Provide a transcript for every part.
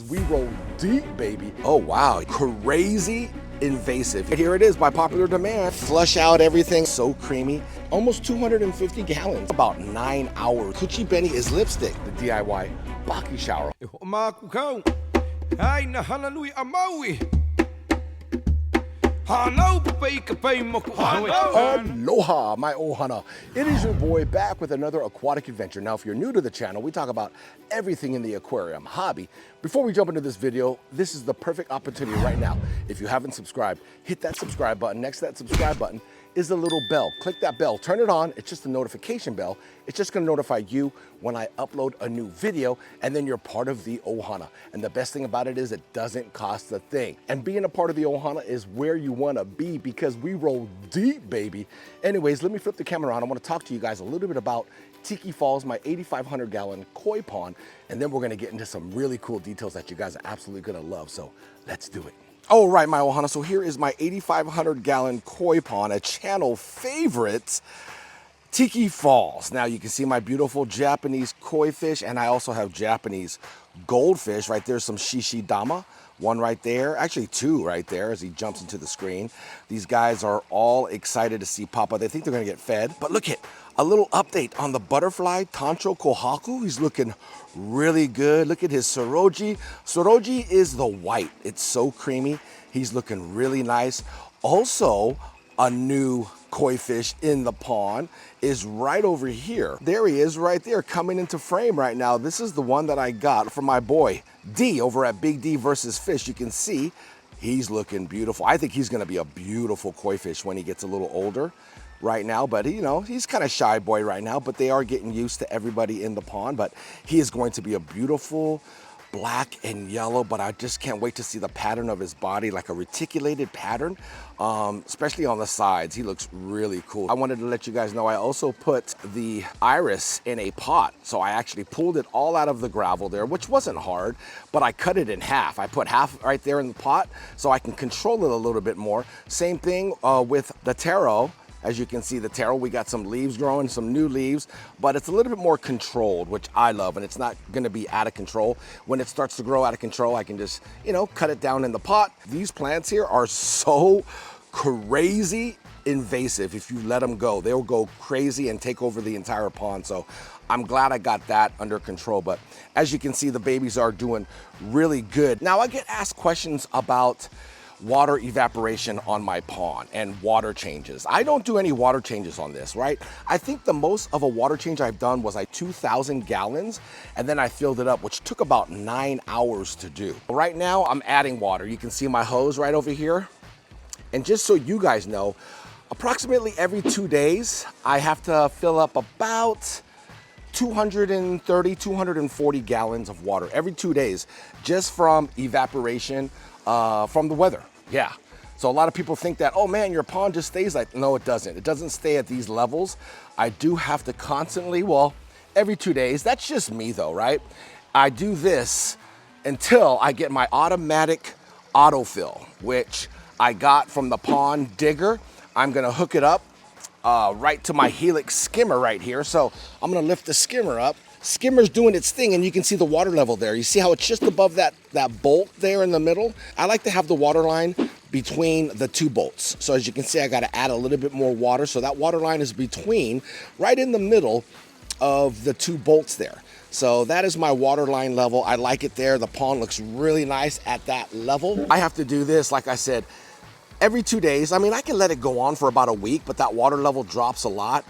We roll deep, baby. Oh, wow. Crazy invasive. Here it is by popular demand. Flush out everything. So creamy. Almost 250 gallons. About 9 hours. Coochie Benny is lipstick. The DIY Bakki Shower. Aloha, my ohana. It is your boy back with another aquatic adventure. Now, if you're new to the channel, we talk about everything in the aquarium hobby. Before we jump into this video, this is the perfect opportunity right now. If you haven't subscribed, hit that subscribe button. Next to that subscribe button is the little bell. Click that bell, turn it on. It's just a notification bell. It's just gonna notify you when I upload a new video, and then you're part of the ohana. And the best thing about it is it doesn't cost a thing. And being a part of the ohana is where you wanna be because we roll deep, baby. Anyways, let me flip the camera on. I wanna talk to you guys a little bit about Tiki Falls, my 8,500 gallon koi pond, and then we're gonna get into some really cool details that you guys are absolutely gonna love. So let's do it. All right, my ohana, so here is my 8,500 gallon koi pond, a channel favorite, Tiki Falls. Now you can see my beautiful Japanese koi fish, and I also have Japanese goldfish. Right there's some shishidama, one right there, actually two right there as he jumps into the screen. These guys are all excited to see Papa. They think they're gonna get fed, but look at a little update on the butterfly, Tancho Kohaku. He's looking really good. Look at his Soroji. Soroji is the white. It's so creamy. He's looking really nice. Also, a new koi fish in the pond is right over here. There he is right there coming into frame right now. This is the one that I got from my boy D over at Big D versus Fish. You can see he's looking beautiful. I think he's gonna be a beautiful koi fish when he gets a little older right now, but you know, he's kind of shy boy right now, but they are getting used to everybody in the pond. But he is going to be a beautiful black and yellow, but I just can't wait to see the pattern of his body, like a reticulated pattern, especially on the sides. He looks really cool. I wanted to let you guys know I also put the iris in a pot. So I actually pulled it all out of the gravel there, which wasn't hard, but I cut it in half. I put half right there in the pot so I can control it a little bit more. Same thing with the taro. As you can see, the taro, we got some leaves growing, some new leaves, but it's a little bit more controlled, which I love, and it's not gonna be out of control. When it starts to grow out of control, I can just, you know, cut it down in the pot. These plants here are so crazy invasive. If you let them go, they'll go crazy and take over the entire pond. So I'm glad I got that under control. But as you can see, the babies are doing really good. Now I get asked questions about water evaporation on my pond and water changes. I don't do any water changes on this, right? I think the most of a water change I've done was like 2,000 gallons, and then I filled it up, which took about 9 hours to do. Right now, I'm adding water. You can see my hose right over here. And just so you guys know, approximately every 2 days, I have to fill up about 230, 240 gallons of water every 2 days, just from evaporation from the weather. Yeah. So a lot of people think that, oh man, your pond just stays like, no, it doesn't. It doesn't stay at these levels. I do have to constantly, well, every 2 days. That's just me though, right? I do this until I get my automatic autofill, which I got from the pond digger. I'm gonna hook it up right to my HELIX skimmer right here. So I'm gonna lift the skimmer up. Skimmer's doing its thing, and you can see the water level there. You see how it's just above that bolt there in the middle? I like to have the water line between the two bolts. So as you can see, I got to add a little bit more water. So that water line is between, right in the middle of the two bolts there. So that is my water line level. I like it there. The pond looks really nice at that level. I have to do this, like I said, every 2 days. I mean, I can let it go on for about a week, but that water level drops a lot.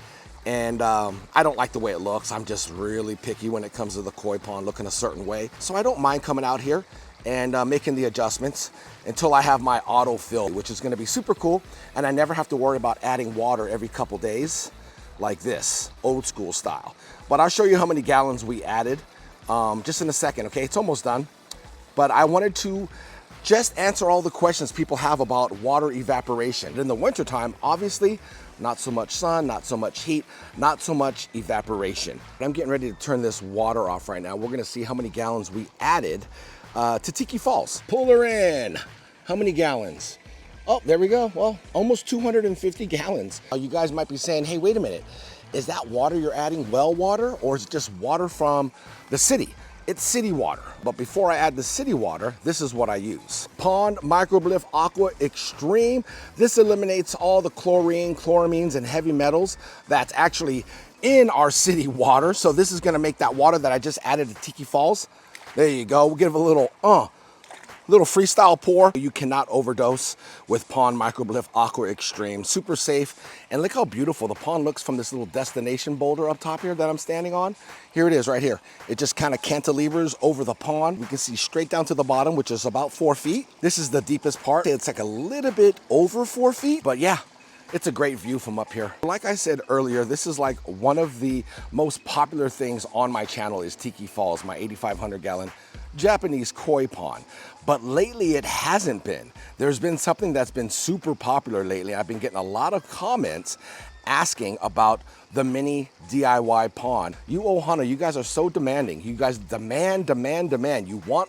And I don't like the way it looks. I'm just really picky when it comes to the koi pond looking a certain way. So I don't mind coming out here and making the adjustments until I have my autofill, which is gonna be super cool. And I never have to worry about adding water every couple days like this, old school style. But I'll show you how many gallons we added just in a second, okay? It's almost done. But I wanted to just answer all the questions people have about water evaporation. In the wintertime, obviously, not so much sun, not so much heat, not so much evaporation. I'm getting ready to turn this water off right now. We're gonna see how many gallons we added to Tiki Falls. Pull her in. How many gallons? Oh, there we go. Well, almost 250 gallons. You guys might be saying, hey, wait a minute. Is that water you're adding well water, or is it just water from the city? It's city water, but before I add the city water, this is what I use. Pond MICROBE-LIFT Aqua Extreme. This eliminates all the chlorine, chloramines, and heavy metals that's actually in our city water. So this is gonna make that water that I just added to Tiki Falls. There you go. We'll give it a little freestyle pour. You cannot overdose with Pond MICROBE-LIFT Aqua Extreme. Super safe. And look how beautiful the pond looks from this little destination boulder up top here that I'm standing on. Here it is right here. It just kind of cantilevers over the pond. We can see straight down to the bottom, which is about 4 feet. This is the deepest part. It's like a little bit over 4 feet, but yeah, it's a great view from up here. Like I said earlier, this is like one of the most popular things on my channel is Tiki Falls, my 8,500 gallon Japanese koi pond. But lately it hasn't been. There's been something that's been super popular lately. I've been getting a lot of comments asking about the mini DIY pond. You Ohana, you guys are so demanding. You guys demand, demand, demand. You want.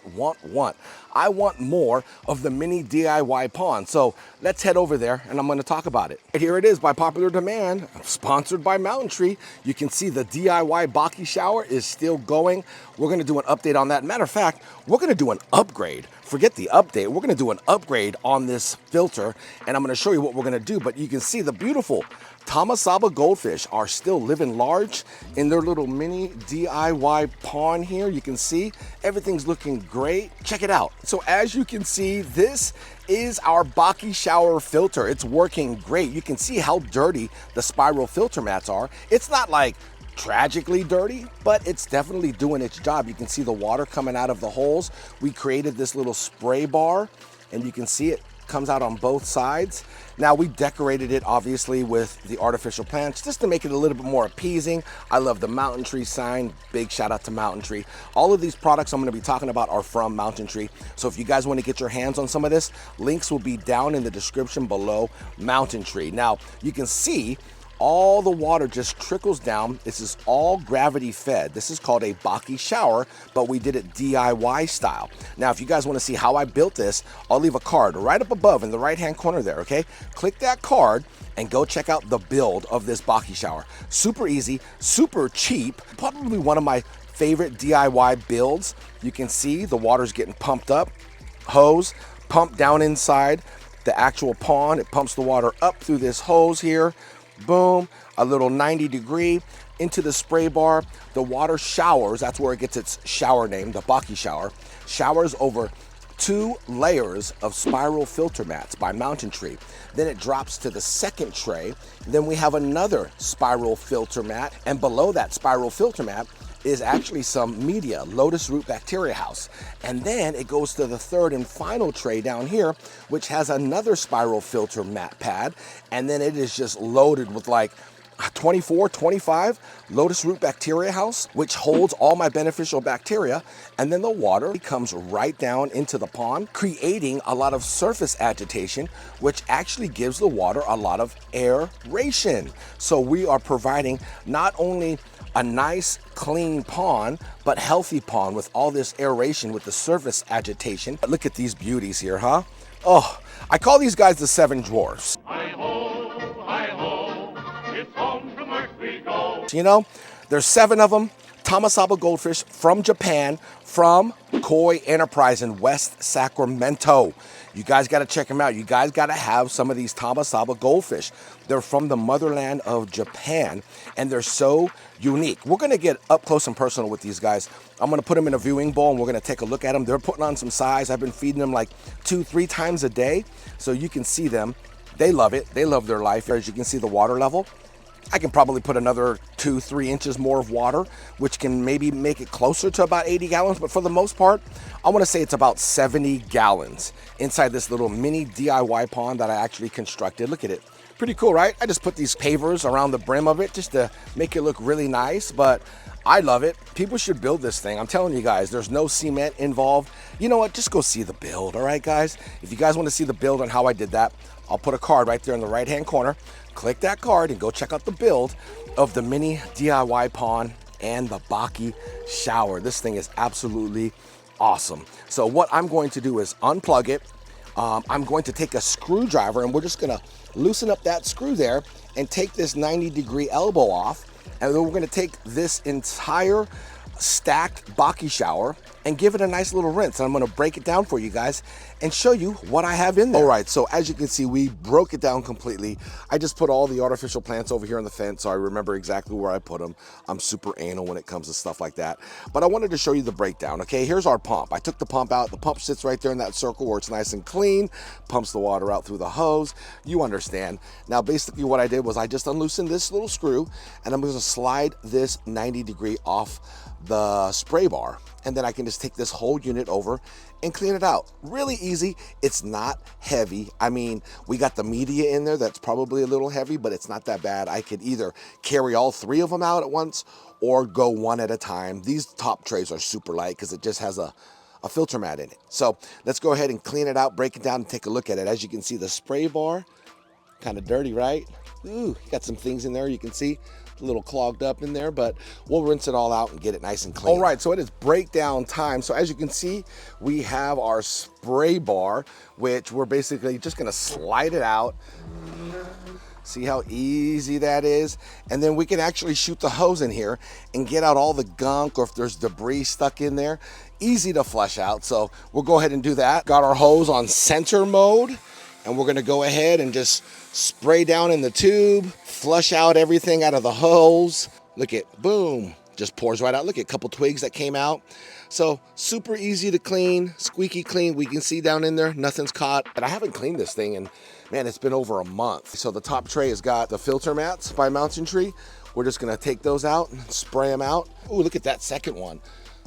I want more of the mini DIY pond. So let's head over there and I'm gonna talk about it. And here it is by popular demand, sponsored by Mountain Tree. You can see the DIY Bakki shower is still going. We're gonna do an update on that. Matter of fact, we're gonna do an upgrade. Forget the update, we're gonna do an upgrade on this filter and I'm gonna show you what we're gonna do, but you can see the beautiful Tamasaba goldfish are still living large in their little mini DIY pond here. You can see everything's looking great. Check it out. So as you can see, this is our Bakki shower filter. It's working great. You can see how dirty the spiral filter mats are. It's not like tragically dirty, but it's definitely doing its job. You can see the water coming out of the holes. We created this little spray bar and you can see it comes out on both sides. Now we decorated it obviously with the artificial plants just to make it a little bit more appeasing. I love the Mountain Tree sign. Big shout out to Mountain Tree. All of these products I'm going to be talking about are from Mountain Tree. So if you guys want to get your hands on some of this, links will be down in the description below. Mountain Tree. Now you can see all the water just trickles down. This is all gravity fed. This is called a Bakki shower, but we did it DIY style. Now, if you guys want to see how I built this, I'll leave a card right up above in the right-hand corner there, okay? Click that card and go check out the build of this Bakki shower. Super easy, super cheap, probably one of my favorite DIY builds. You can see the water's getting pumped up, hose, pumped down inside the actual pond. It pumps the water up through this hose here. Boom, a little 90-degree into the spray bar. The water showers, that's where it gets its shower name, the Bakki shower, showers over 2 layers of spiral filter mats by Mountain Tree. Then it drops to the second tray. Then we have another spiral filter mat, and below that spiral filter mat is actually some media, lotus root bacteria house. And then it goes to the third and final tray down here, which has another spiral filter mat pad. And then it is just loaded with like 24, 25 lotus root bacteria house, which holds all my beneficial bacteria. And then the water comes right down into the pond, creating a lot of surface agitation, which actually gives the water a lot of aeration. So we are providing not only a nice clean pond, but healthy pond with all this aeration with the surface agitation. But look at these beauties here, huh? Oh, I call these guys the 7 dwarfs. Hi-ho, hi-ho, it's home from work we go. You know, there's 7 of them. Tamasaba goldfish from Japan, from Koi Enterprise in West Sacramento. You guys got to check them out. You guys got to have some of these Tamasaba goldfish. They're from the motherland of Japan, and they're so unique. We're going to get up close and personal with these guys. I'm going to put them in a viewing bowl, and we're going to take a look at them. They're putting on some size. I've been feeding them like 2-3 times a day, so you can see them. They love it. They love their life. As you can see the water level, I can probably put another 2-3 inches more of water, which can maybe make it closer to about 80 gallons. But for the most part, I want to say it's about 70 gallons inside this little mini DIY pond that I actually constructed. Look at it. Pretty cool, right? I just put these pavers around the brim of it just to make it look really nice, but I love it. People should build this thing. I'm telling you guys, there's no cement involved. You know what? Just go see the build, all right, guys? If you guys want to see the build on how I did that, I'll put a card right there in the right-hand corner. Click that card and go check out the build of the mini DIY pond and the Bakki shower. This thing is absolutely awesome. So what I'm going to do is unplug it. I'm going to take a screwdriver and we're just gonna loosen up that screw there and take this 90-degree elbow off. And then we're gonna take this entire stacked Bakki shower and give it a nice little rinse. And I'm gonna break it down for you guys and show you what I have in there. All right, so as you can see, we broke it down completely. I just put all the artificial plants over here on the fence, so I remember exactly where I put them. I'm super anal when it comes to stuff like that. But I wanted to show you the breakdown, okay? Here's our pump. I took the pump out. The pump sits right there in that circle where it's nice and clean, pumps the water out through the hose. You understand. Now, basically what I did was I just unloosened this little screw, and I'm gonna slide this 90-degree off the spray bar, and then I can just take this whole unit over and clean it out. Really easy. It's not heavy. I mean, we got the media in there that's probably a little heavy, but it's not that bad. I could either carry all 3 of them out at once or go one at a time. These top trays are super light because it just has a filter mat in it. So let's go ahead and clean it out, break it down, and take a look at it. As you can see, the spray bar, kind of dirty, right? Ooh, got some things in there you can see. A little clogged up in there, but we'll rinse it all out and get it nice and clean. All right, so it is breakdown time. So as you can see, we have our spray bar, which we're basically just gonna slide it out. See how easy that is? And then we can actually shoot the hose in here and get out all the gunk, or if there's debris stuck in there, easy to flush out. So we'll go ahead and do that. Got our hose on center mode, and we're gonna go ahead and just spray down in the tube, flush out everything out of the hose. Look at, boom, just pours right out. Look at a couple twigs that came out. So super easy to clean, squeaky clean. We can see down in there, nothing's caught. And I haven't cleaned this thing and man, it's been over a month. So the top tray has got the filter mats by Mountain Tree. We're just gonna take those out and spray them out. Ooh, look at that second one.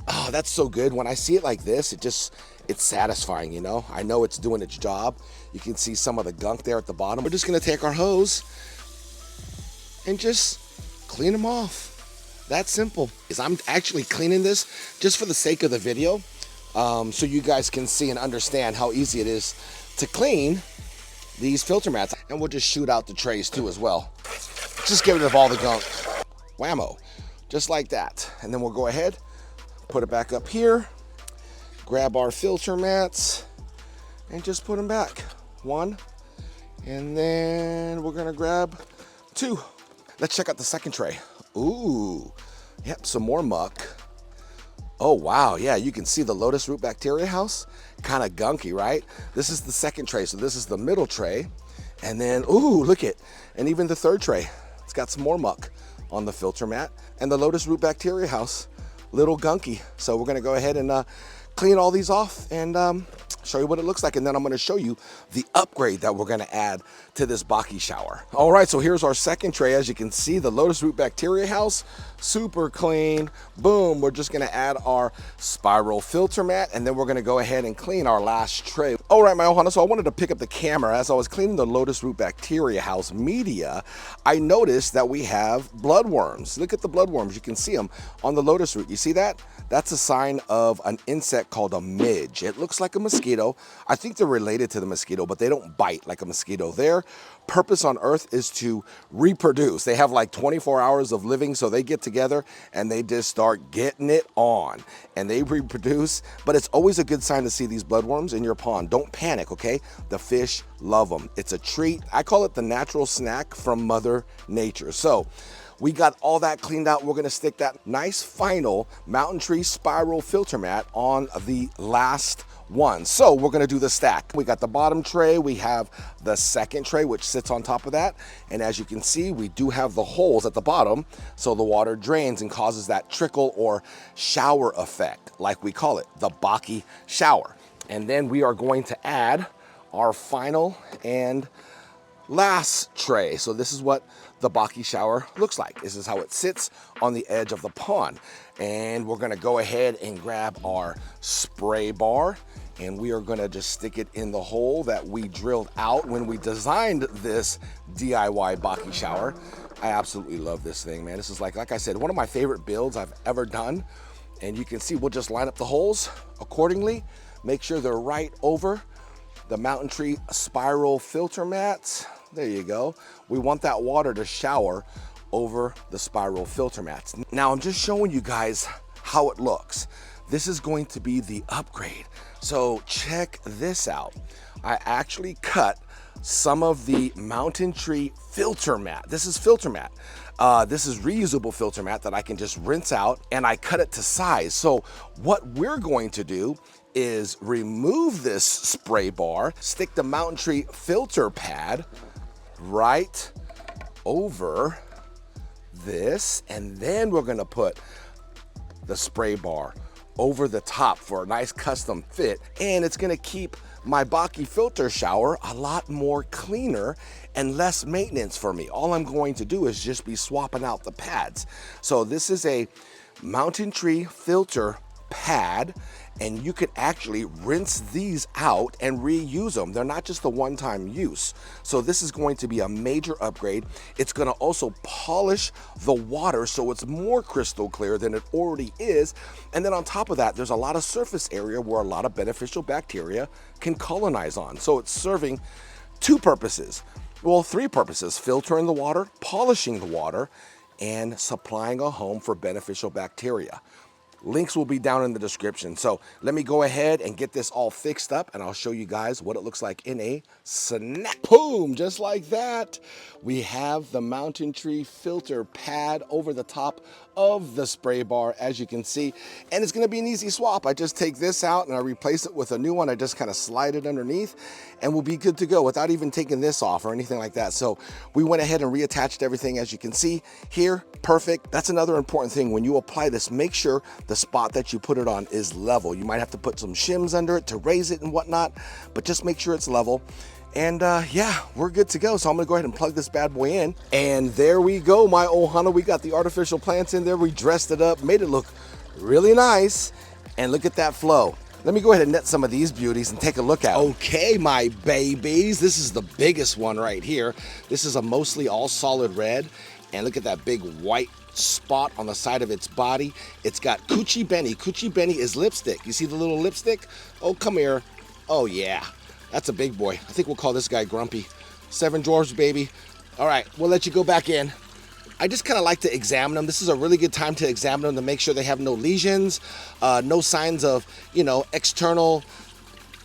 Oh, that's so good. When I see it like this, it's satisfying, you know? I know it's doing its job. You can see some of the gunk there at the bottom. We're just gonna take our hose and just clean them off. That simple. I'm actually cleaning this just for the sake of the video, so you guys can see and understand how easy it is to clean these filter mats. And we'll just shoot out the trays too as well. Just get rid of all the gunk. Whammo, just like that. And then we'll go ahead, put it back up here, grab our filter mats, and just put them back. 1, and then we're gonna grab 2. Let's check out the second tray. Ooh, yep, some more muck. Oh wow, yeah, you can see the lotus root bacteria house, kind of gunky, right? This is the second tray, so this is the middle tray. And then, ooh, look at, and even the third tray, it's got some more muck on the filter mat. And the lotus root bacteria house, little gunky. So we're gonna go ahead and clean all these off and show you what it looks like, and then I'm gonna show you the upgrade that we're gonna add to this Bakki shower. All right, so here's our second tray. As you can see, the lotus root bacteria house, super clean. Boom, we're just gonna add our spiral filter mat, and then we're gonna go ahead and clean our last tray. All right, my ohana, so I wanted to pick up the camera. As I was cleaning the lotus root bacteria house media, I noticed that we have bloodworms. Look at the bloodworms, you can see them on the lotus root. You see that? That's a sign of an insect called a midge. It looks like a mosquito. I think they're related to the mosquito, but they don't bite like a mosquito. Their purpose on Earth is to reproduce. They have like 24 hours of living, so they get together and they just start getting it on and they reproduce. But it's always a good sign to see these bloodworms in your pond. Don't panic, okay? The fish love them. It's a treat. I call it the natural snack from Mother Nature. So we got all that cleaned out. We're gonna stick that nice final Mountain Tree spiral filter mat on the last one. So we're gonna do the stack. We got the bottom tray, we have the second tray which sits on top of that, and as you can see, we do have the holes at the bottom so the water drains and causes that trickle or shower effect, like we call it, the Bakki shower. And then we are going to add our final and last tray. So this is what the Bakki shower looks like. This is how it sits on the edge of the pond. And we're gonna go ahead and grab our spray bar, and we are gonna just stick it in the hole that we drilled out when we designed this DIY Bakki shower. I absolutely love this thing, man. This is like I said, one of my favorite builds I've ever done. And you can see we'll just line up the holes accordingly, make sure they're right over the Mountain Tree spiral filter mats. There you go. We want that water to shower over the spiral filter mats. Now I'm just showing you guys how it looks. This is going to be the upgrade. So check this out. I actually cut some of the Mountain Tree filter mat. This is filter mat. This is reusable filter mat that I can just rinse out, and I cut it to size. So what we're going to do is remove this spray bar, stick the Mountain Tree filter pad right over this, and then we're gonna put the spray bar over the top for a nice custom fit, and it's gonna keep my Bakki filter shower a lot more cleaner and less maintenance for me. All I'm going to do is just be swapping out the pads. So this is a Mountain Tree filter pad, and you could actually rinse these out and reuse them. They're not just a one-time use. So this is going to be a major upgrade. It's gonna also polish the water so it's more crystal clear than it already is. And then on top of that, there's a lot of surface area where a lot of beneficial bacteria can colonize on. So it's serving two purposes. Well, three purposes: filtering the water, polishing the water, and supplying a home for beneficial bacteria. Links will be down in the description. So let me go ahead and get this all fixed up, and I'll show you guys what it looks like in a snap. Boom, just like that. We have the Mountain Tree filter pad over the top of the spray bar, as you can see, and it's gonna be an easy swap. I just take this out and I replace it with a new one. I just kind of slide it underneath and we'll be good to go without even taking this off or anything like that. So we went ahead and reattached everything, as you can see here. Perfect. That's another important thing. When you apply this, make sure the spot that you put it on is level. You might have to put some shims under it to raise it and whatnot, but just make sure it's level. And yeah, we're good to go. So I'm gonna go ahead and plug this bad boy in. And there we go, my ohana. We got the artificial plants in there. We dressed it up, made it look really nice. And look at that flow. Let me go ahead and net some of these beauties and take a look at it. Okay, my babies, this is the biggest one right here. This is a mostly all solid red. And look at that big white spot on the side of its body. It's got Coochie Benny. Coochie Benny is lipstick. You see the little lipstick? Oh, come here. Oh yeah. That's a big boy. I think we'll call this guy Grumpy. 7 dwarfs, baby. All right, we'll let you go back in. I just kind of like to examine them. This is a really good time to examine them to make sure they have no lesions, no signs of, you know, external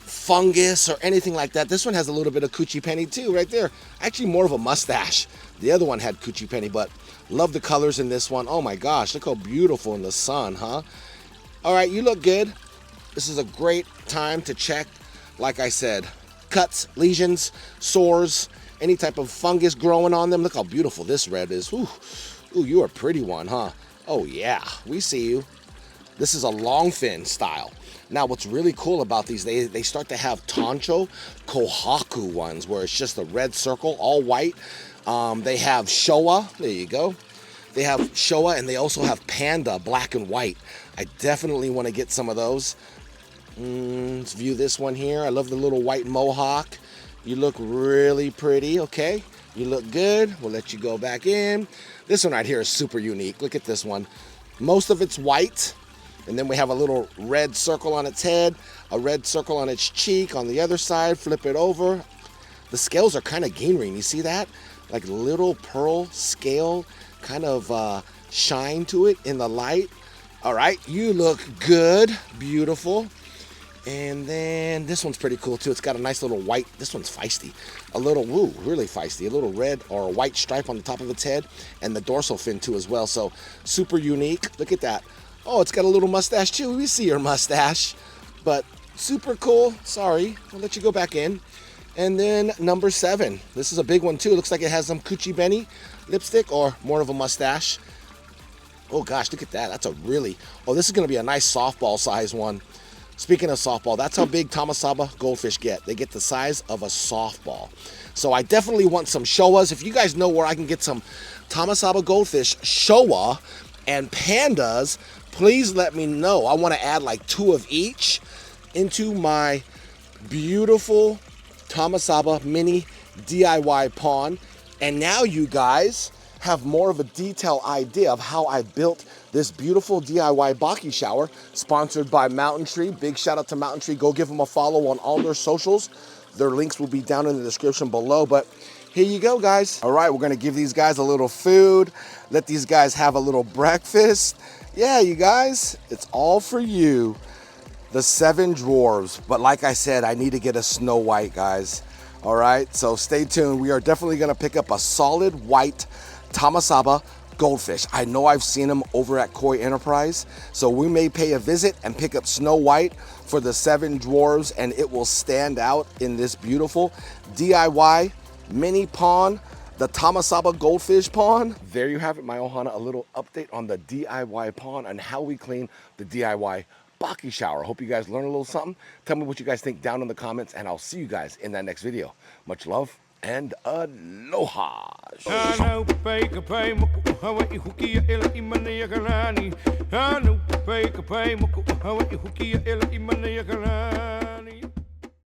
fungus or anything like that. This one has a little bit of Coochie Penny too, right there. Actually, more of a mustache. The other one had Coochie Penny, but love the colors in this one. Oh my gosh, look how beautiful in the sun, huh? All right, you look good. This is a great time to check. Like I said, cuts, lesions, sores, any type of fungus growing on them. Look how beautiful this red is. Ooh, ooh, you're a pretty one, huh? Oh yeah, we see you. This is a long fin style. Now, what's really cool about these, they start to have Tancho, Kohaku ones, where it's just a red circle, all white. They have Showa, there you go. They have Showa, and they also have Panda, black and white. I definitely want to get some of those. Let's view this one here. I love the little white mohawk. You look really pretty, okay? You look good. We'll let you go back in. This one right here is super unique. Look at this one. Most of it's white, and then we have a little red circle on its head, a red circle on its cheek. On the other side, flip it over. The scales are kind of ginghering. You see that? Like little pearl scale, kind of shine to it in the light. All right, you look good, beautiful. And then this one's pretty cool too. It's got a nice little white, this one's feisty. A little, woo, really feisty. A little red or a white stripe on the top of its head, and the dorsal fin too as well. So super unique. Look at that. Oh, it's got a little mustache too. We see your mustache, but super cool. Sorry, we'll let you go back in. And then number 7. This is a big one too. Looks like it has some Coochie Benny lipstick or more of a mustache. Oh gosh, look at that. That's a really, oh, this is gonna be a nice softball size one. Speaking of softball, that's how big Tamasaba goldfish get. They get the size of a softball. So I definitely want some Showas. If you guys know where I can get some Tamasaba goldfish Showa and pandas, please let me know. I want to add like 2 of each into my beautiful Tamasaba mini DIY pond. And now you guys have more of a detailed idea of how I built this beautiful DIY Bakki shower, sponsored by Mountain Tree. Big shout out to Mountain Tree. Go give them a follow on all their socials. Their links will be down in the description below, but here you go, guys. All right, we're gonna give these guys a little food, let these guys have a little breakfast. Yeah, you guys, it's all for you. The 7 dwarves, but like I said, I need to get a Snow White, guys. All right, so stay tuned. We are definitely gonna pick up a solid white Tamasaba goldfish. I know I've seen them over at Koi Enterprise, so we may pay a visit and pick up Snow White for the 7 dwarves, and it will stand out in this beautiful DIY mini pond, the Tamasaba Goldfish Pond. There you have it, my ohana, a little update on the DIY pond and how we clean the DIY Bakki shower. Hope you guys learned a little something. Tell me what you guys think down in the comments, and I'll see you guys in that next video. Much love and aloha.